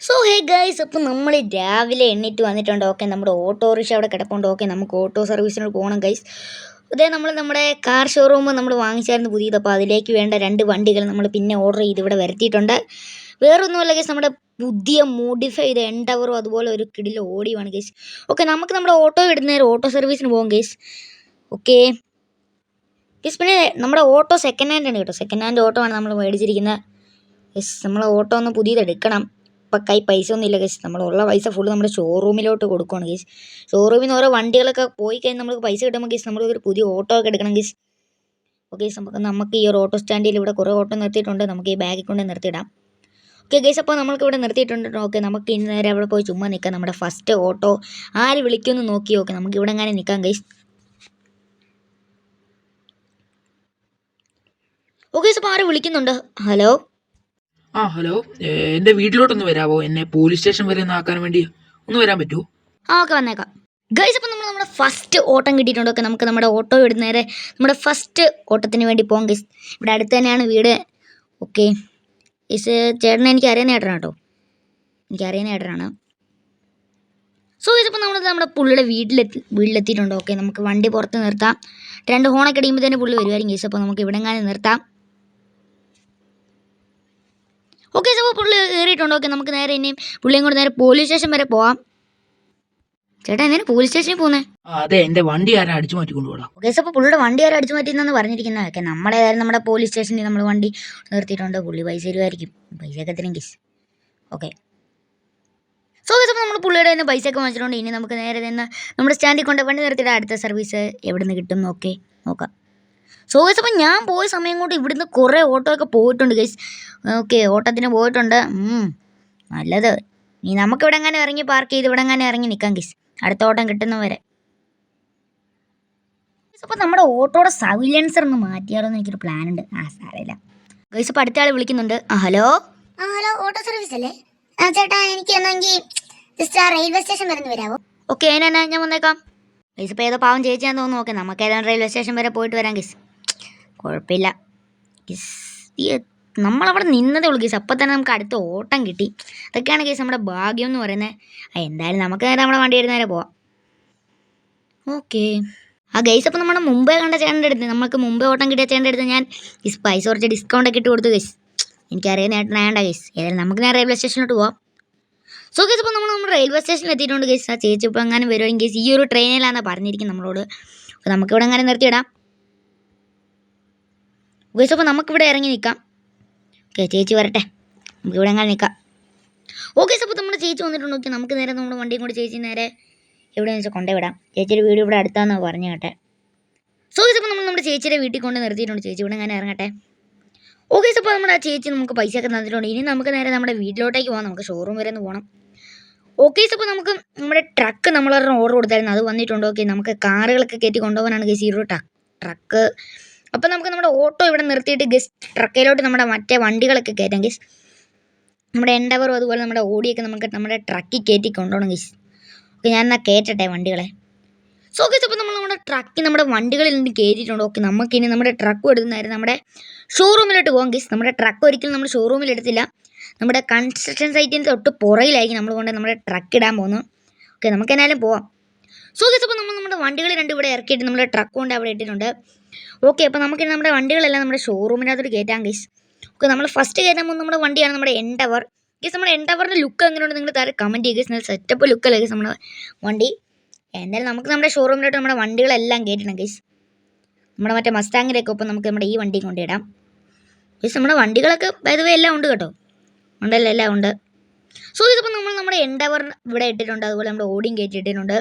So hey guys, അപ്പോൾ നമ്മൾ രാവിലെ എണ്ണീറ്റ് വന്നിട്ടുണ്ട്. ഓക്കെ, നമ്മുടെ ഓട്ടോറിക്ഷ അവിടെ കിടപ്പുണ്ട്. ഓക്കെ, നമുക്ക് ഓട്ടോ സർവീസിനോട് പോകണം ഗൈസ്. അതേ നമ്മൾ നമ്മുടെ കാർ ഷോറൂം നമ്മൾ വാങ്ങിച്ചായിരുന്നു പുതിയത്. അപ്പോൾ അതിലേക്ക് വേണ്ട 2 വണ്ടികൾ നമ്മൾ പിന്നെ ഓർഡർ ചെയ്ത് ഇവിടെ വരുത്തിയിട്ടുണ്ട്. വേറൊന്നുമല്ല ഗൈസ്, നമ്മുടെ പുതിയ മോഡിഫൈ ചെയ്ത എൻഡവറും അതുപോലെ ഒരു കിടിൽ ഓടിയുമാണ് ഗൈസ്. ഓക്കെ, നമുക്ക് നമ്മുടെ ഓട്ടോ ഇടുന്നേരം ഓട്ടോ സർവീസിന് പോകും ഗൈസ്. ഓക്കെ ഗൈസ്, പിന്നെ നമ്മുടെ ഓട്ടോ സെക്കൻഡ് ഹാൻഡ് ആണ് കേട്ടോ. സെക്കൻഡ് ഹാൻഡ് ഓട്ടോ ആണ് നമ്മൾ മേടിച്ചിരിക്കുന്നത് ഗൈസ്. നമ്മൾ ഓട്ടോ ഒന്ന് പുതിയത് എടുക്കണം. ഇപ്പം കൈ പൈസ ഒന്നും ഇല്ല ഗൈസ്. നമ്മളുള്ള പൈസ ഫുള്ള് നമ്മുടെ ഷോറൂമിലോട്ട് കൊടുക്കുകയാണ് ഗൈസ്. ഷോറൂമിൽ നിന്ന് ഓരോ വണ്ടികളൊക്കെ പോയി കഴിഞ്ഞാൽ നമുക്ക് പൈസ കിട്ടുമ്പോൾ ഗൈസ് നമ്മൾ ഒരു പുതിയ ഓട്ടോ ഒക്കെ എടുക്കണം ഗൈസ്. ഓക്കെ ഗൈസ്, നമുക്ക് ഈ ഒരു ഓട്ടോ സ്റ്റാൻഡിൽ ഇവിടെ കുറേ ഓട്ടോ നിർത്തിയിട്ടുണ്ട്. നമുക്ക് ഈ ബാഗിൽ കൊണ്ട് നിർത്തിയിടാം. ഓക്കെ ഗൈസ്, അപ്പോൾ നമ്മൾക്ക് ഇവിടെ നിർത്തിയിട്ടുണ്ട്. ഓക്കെ, നമുക്ക് ഇന്ന് നേരെ അവിടെ പോയി ചുമ്മാ നിൽക്കാം. നമ്മുടെ ഫസ്റ്റ് ഓട്ടോ ആര് വിളിക്കുമെന്ന് നോക്കി. ഓക്കെ, നമുക്ക് ഇവിടെ എങ്ങനെ നിൽക്കാം ഗൈസ്. ഓക്കെ ഗൈസ്, അപ്പോൾ ആര് വിളിക്കുന്നുണ്ട്? ഹലോ. ഹലോ. എൻ്റെ വീട്ടിലോട്ടൊന്ന് വരാമോ? എന്നെ പോലീസ് സ്റ്റേഷൻ വരെ ഒന്ന് ആക്കാൻ വേണ്ടി ഒന്ന് വരാൻ പറ്റുമോ? ഓക്കെ, വന്നേക്കാം ഗൈസ്. അപ്പോൾ നമ്മുടെ ഫസ്റ്റ് ഓട്ടം കിട്ടിയിട്ടുണ്ട്. ഓക്കെ, നമുക്ക് നമ്മുടെ ഓട്ടോ ഇടുന്നേരെ നമ്മുടെ ഫസ്റ്റ് ഓട്ടത്തിന് വേണ്ടി പോകാം ഗൈസ്. ഇവിടെ അടുത്ത് തന്നെയാണ് വീട്. ഓക്കെ ഗൈസ്, ചേട്ടനെ എനിക്ക് അറിയുന്ന ചേട്ടനാണ് കേട്ടോ. എനിക്കറിയുന്ന ചേട്ടനാണ്. സോ ഗൈസ്, അപ്പോൾ നമ്മുടെ പുള്ളിയുടെ വീട്ടിലെത്തിയിട്ടുണ്ട്. ഓക്കെ, നമുക്ക് വണ്ടി പുറത്ത് നിർത്താം. 2 ഹോണൊക്കെ അടിയുമ്പോൾ തന്നെ പുള്ളി വരുമായിരിക്കും ഗൈസ്. അപ്പോൾ നമുക്ക് ഇവിടെ എങ്ങനെ നിർത്താം. ഓക്കെ, അപ്പോൾ പുള്ളി കയറിയിട്ടുണ്ട്. ഓക്കെ, നമുക്ക് നേരെ ഇനിയും പുള്ളിയും കൂടെ നേരെ പോലീസ് സ്റ്റേഷൻ വരെ പോവാം. ചേട്ടാ, എന്തിനാ പോലീസ് സ്റ്റേഷനിൽ പോകുന്നത്? അതെ, എൻ്റെ വണ്ടി ആരാ അടിച്ചു മാറ്റി കൊണ്ടുപോകാം. ഓക്കെ, അപ്പോൾ പുള്ളിയുടെ വണ്ടി ആരും അടിച്ചു മാറ്റിയെന്നാണ് പറഞ്ഞിരിക്കുന്നത്. ഓക്കെ, നമ്മുടെ പോലീസ് സ്റ്റേഷനിൽ നമ്മൾ വണ്ടി നിർത്തിയിട്ടുണ്ട്. പുള്ളി പൈസ തരുമായിരിക്കും. പൈസയൊക്കെ തരും ഗൈസ്. ഓക്കെ, സോ ഗൈസ്, അപ്പോൾ നമ്മൾ പുള്ളിയുടെ തന്നെ പൈസയൊക്കെ വാങ്ങിച്ചിട്ടുണ്ട്. ഇനി നമുക്ക് നേരെ തന്നെ നമ്മുടെ സ്റ്റാൻഡിൽ കൊണ്ട് വണ്ടി നിർത്തിയിട്ട് അടുത്ത സർവീസ് എവിടെ നിന്ന് കിട്ടും നോക്കാം. സോ ഗൈസ്, അപ്പോൾ ഞാൻ പോയ സമയം കൊണ്ട് ഇവിടുന്ന് കുറേ ഓട്ടോ ഒക്കെ പോയിട്ടുണ്ട് ഗൈസ്. ഓക്കെ, ഓട്ടത്തിന് പോയിട്ടുണ്ട്. നല്ലത്. ഇനി നമുക്കിവിടെ എങ്ങനെ ഇറങ്ങി പാർക്ക് ചെയ്ത് ഇവിടെ എങ്ങനെ ഇറങ്ങി നിൽക്കാം ഗൈസ്, അടുത്ത ഓട്ടം കിട്ടുന്നവരെ. അപ്പോൾ നമ്മുടെ ഓട്ടോയുടെ സൈലൻസർ ഒന്ന് മാറ്റിയാലോ എന്ന് എനിക്കൊരു പ്ലാൻ ഉണ്ട്. സാരമില്ല ഗൈസ്. അപ്പോൾ അടുത്ത ആൾ വിളിക്കുന്നുണ്ട്. ഹലോ. ഹലോ, ഓട്ടോ സർവീസ് അല്ലേ? ചേട്ടാ, എനിക്ക് എന്നെങ്കിൽ ജസ്റ്റ് ആ റെയിൽവേ സ്റ്റേഷൻ വരെ ഒന്ന് വരാമോ? ഓക്കെ, അതിനാ ഞാൻ വന്നേക്കാം ഗൈസ്. ഇപ്പോൾ ഏതോ പാവം ചേച്ചിയാന്ന് തോന്നുന്നു. ഓക്കെ, നമുക്ക് ഏതാണ് റെയിൽവേ സ്റ്റേഷൻ വരെ പോയിട്ട് വരാം ഗൈസ്. കുഴപ്പമില്ല ഗൈസ്. നമ്മളവിടെ നിന്നതേ ഉള്ളൂ ഗൈസ്. അപ്പം തന്നെ നമുക്ക് അടുത്ത ഓട്ടം കിട്ടി. അതൊക്കെയാണ് ഗൈസ് നമ്മുടെ ഭാഗ്യം എന്ന് പറയുന്നത്. എന്തായാലും നമുക്ക് നേരെ നമ്മുടെ വണ്ടി എടുത്ത് നേരെ പോവാം. ഓക്കെ ഗൈസ്, അപ്പോൾ നമ്മുടെ മുമ്പേ കണ്ട ചേട്ടൻ്റെ അടുത്ത്, നമുക്ക് മുമ്പേ ഓട്ടം കിട്ടിയ ചേട്ടൻ്റെ അടുത്ത് ഞാൻ പൈസ കുറച്ച് ഡിസ്കൗണ്ടൊക്കെ ഇട്ട് കൊടുത്തു ഗൈസ്. എനിക്കറിയാൻ നേട്ടനായണ്ട ഗൈസ്. ഏതായാലും നമുക്ക് നേരെ റെയിൽവേ സ്റ്റേഷനിലോട്ട് പോവാം. സോ ഗൈസ്, ഇപ്പോൾ നമ്മൾ റെയിൽവേ സ്റ്റേഷനിൽ എത്തിയിട്ടുണ്ട് ഗൈസ്. ആ ചേച്ചി ഇപ്പോൾ എങ്ങനെ വരുവാണെങ്കിൽ ഗൈസ് ഈ ഒരു ട്രെയിനിലാണെന്ന് പറഞ്ഞിരിക്കും നമ്മളോട്. അപ്പോൾ നമുക്കിവിടെ എങ്ങനെ നിർത്തിയിടാം ഗൈസ്. അപ്പോൾ നമുക്കിവിടെ ഇറങ്ങി നിൽക്കാം. ഓക്കെ, ചേച്ചി വരട്ടെ, നമുക്കിവിടെ എങ്ങനെ നിൽക്കാം. ഓക്കെ, അപ്പോൾ നമ്മുടെ ചേച്ചി വന്നിട്ടുണ്ട്. ഓക്കെ, നമുക്ക് നേരെ നമ്മുടെ വണ്ടിയും കൂടി ചേച്ചി നേരെ എവിടെയെന്ന് വെച്ചാൽ കൊണ്ടുവിടാം. ചേച്ചിയുടെ വീട് ഇവിടെ അടുത്താണെന്ന് പറഞ്ഞു കേട്ടെ. സോ ഗൈസ്, അപ്പോൾ നമ്മൾ നമ്മുടെ ചേച്ചിയുടെ വീട്ടിൽ കൊണ്ട് നിർത്തിയിട്ടുണ്ട്. ചേച്ചി ഇവിടെ എങ്ങനെ ഇറങ്ങട്ടെ. ഓക്കെ, അപ്പോൾ നമ്മുടെ ആ ചേച്ചി നമുക്ക് പൈസയൊക്കെ തന്നിട്ടുണ്ട്. ഇനി നമുക്ക് നേരെ നമ്മുടെ വീട്ടിലോട്ടേക്ക് പോകാം. നമുക്ക് ഷോറൂം വരെ ഒന്ന് പോകണം. ഓക്കെ, അപ്പോൾ നമുക്ക് നമ്മുടെ ട്രക്ക് നമ്മളൊരു ഓർഡർ കൊടുത്തായിരുന്നു, അത് വന്നിട്ടുണ്ട്. ഓക്കെ, നമുക്ക് കാറുകളൊക്കെ കയറ്റി കൊണ്ടുപോകാനാണ് ഗൈസ് ഈ ഒരു ട്രക്ക്. അപ്പോൾ നമുക്ക് നമ്മുടെ ഓട്ടോ ഇവിടെ നിർത്തിയിട്ട് ഗസ് ട്രക്കിലോട്ട് നമ്മുടെ മറ്റേ വണ്ടികളൊക്കെ കയറ്റാം ഗസ്. നമ്മുടെ എൻഡവറും അതുപോലെ നമ്മുടെ ഓടിയൊക്കെ നമുക്ക് നമ്മുടെ ട്രക്കിൽ കയറ്റി കൊണ്ടുപോകണം ഗസ്. ഓക്കെ, ഞാൻ എന്നാൽ കയറ്റട്ടെ വണ്ടികളെ. സോ ഗസ്, അപ്പോൾ നമ്മുടെ ട്രക്കിൽ നമ്മുടെ വണ്ടികളിൽ നിന്ന് കയറ്റിയിട്ടുണ്ട്. ഓക്കെ, നമുക്കിനി നമ്മുടെ ട്രക്ക് എടുക്കുന്നതായിരുന്നു നമ്മുടെ ഷോറൂമിലോട്ട് പോകാം ഗസ്. നമ്മുടെ ട്രക്ക് ഒരിക്കലും നമ്മൾ ഷോറൂമിൽ എടുത്തില്ല. നമ്മുടെ കൺസ്ട്രക്ഷൻ സൈറ്റിന് തൊട്ട് പുറകിലായിരിക്കും നമ്മൾ കൊണ്ട് നമ്മുടെ ട്രക്ക് ഇടാൻ പോകുന്നു. ഓക്കെ, നമുക്ക് എന്നാലും പോവാം. സോ ഗസ്, അപ്പോൾ നമ്മുടെ വണ്ടികൾ രണ്ടും ഇവിടെ ഇറക്കിയിട്ട് നമ്മുടെ ട്രക്ക് കൊണ്ട് അവിടെ ഇട്ടിട്ടുണ്ട്. ഓക്കെ, അപ്പോൾ നമുക്ക് നമ്മുടെ വണ്ടികളെല്ലാം നമ്മുടെ ഷോറൂമിനകത്തോട്ട് കയറ്റാം ഗൈസ്. ഓക്കെ, നമ്മൾ ഫസ്റ്റ് കയറ്റാൻ പോകുന്ന നമ്മുടെ വണ്ടിയാണ് നമ്മുടെ എൻഡവർ ഗൈസ്. നമ്മുടെ എൻഡവറിൻ്റെ ലുക്ക് എങ്ങനെയുണ്ട് നിങ്ങൾ താരം കമൻറ്റ് ചെയ്യുക ഗൈസ്. നല്ല സെറ്റപ്പ് ലുക്കല്ലേ ഗൈസ് നമ്മുടെ വണ്ടി. എന്തായാലും നമുക്ക് നമ്മുടെ ഷോറൂമിലോട്ട് നമ്മുടെ വണ്ടികളെല്ലാം കയറ്റണം ഗൈസ്. നമ്മുടെ മറ്റേ മസ്താങ്ങിലേക്ക് ഒപ്പം നമുക്ക് നമ്മുടെ ഈ വണ്ടി കൊണ്ടിടാം ഗൈസ്. നമ്മുടെ വണ്ടികളൊക്കെ വേ എല്ലാം ഉണ്ട് കേട്ടോ, ഉണ്ടല്ലോ, എല്ലാം ഉണ്ട്. സോ ഇതിപ്പോൾ നമ്മുടെ എൻഡവർ ഇവിടെ ഇട്ടിട്ടുണ്ട്, അതുപോലെ നമ്മുടെ ഓടിയും കയറ്റി ഇട്ടിട്ടുണ്ട്.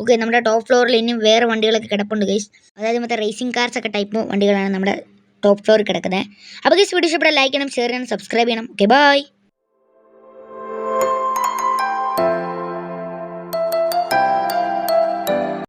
ഓക്കെ, നമ്മുടെ ടോപ്പ് ഫ്ലോറിൽ ഇനിയും വേറെ വണ്ടികളൊക്കെ കിടപ്പുണ്ട് ഗൈസ്. അതായത് മറ്റേ റേസിംഗ് കാർസ് ഒക്കെ ടൈപ്പ് വണ്ടികളാണ് നമ്മുടെ ടോപ്പ് ഫ്ലോറിൽ കിടക്കുന്നത്. അപ്പോൾ ഗൈസ്, വീഡിയോ ഇഷ്ടപ്പെട്ടാൽ ലൈക്ക് ചെയ്യണം, ഷെയർ ചെയ്യണം, സബ്സ്ക്രൈബ് ചെയ്യണം. Okay, by.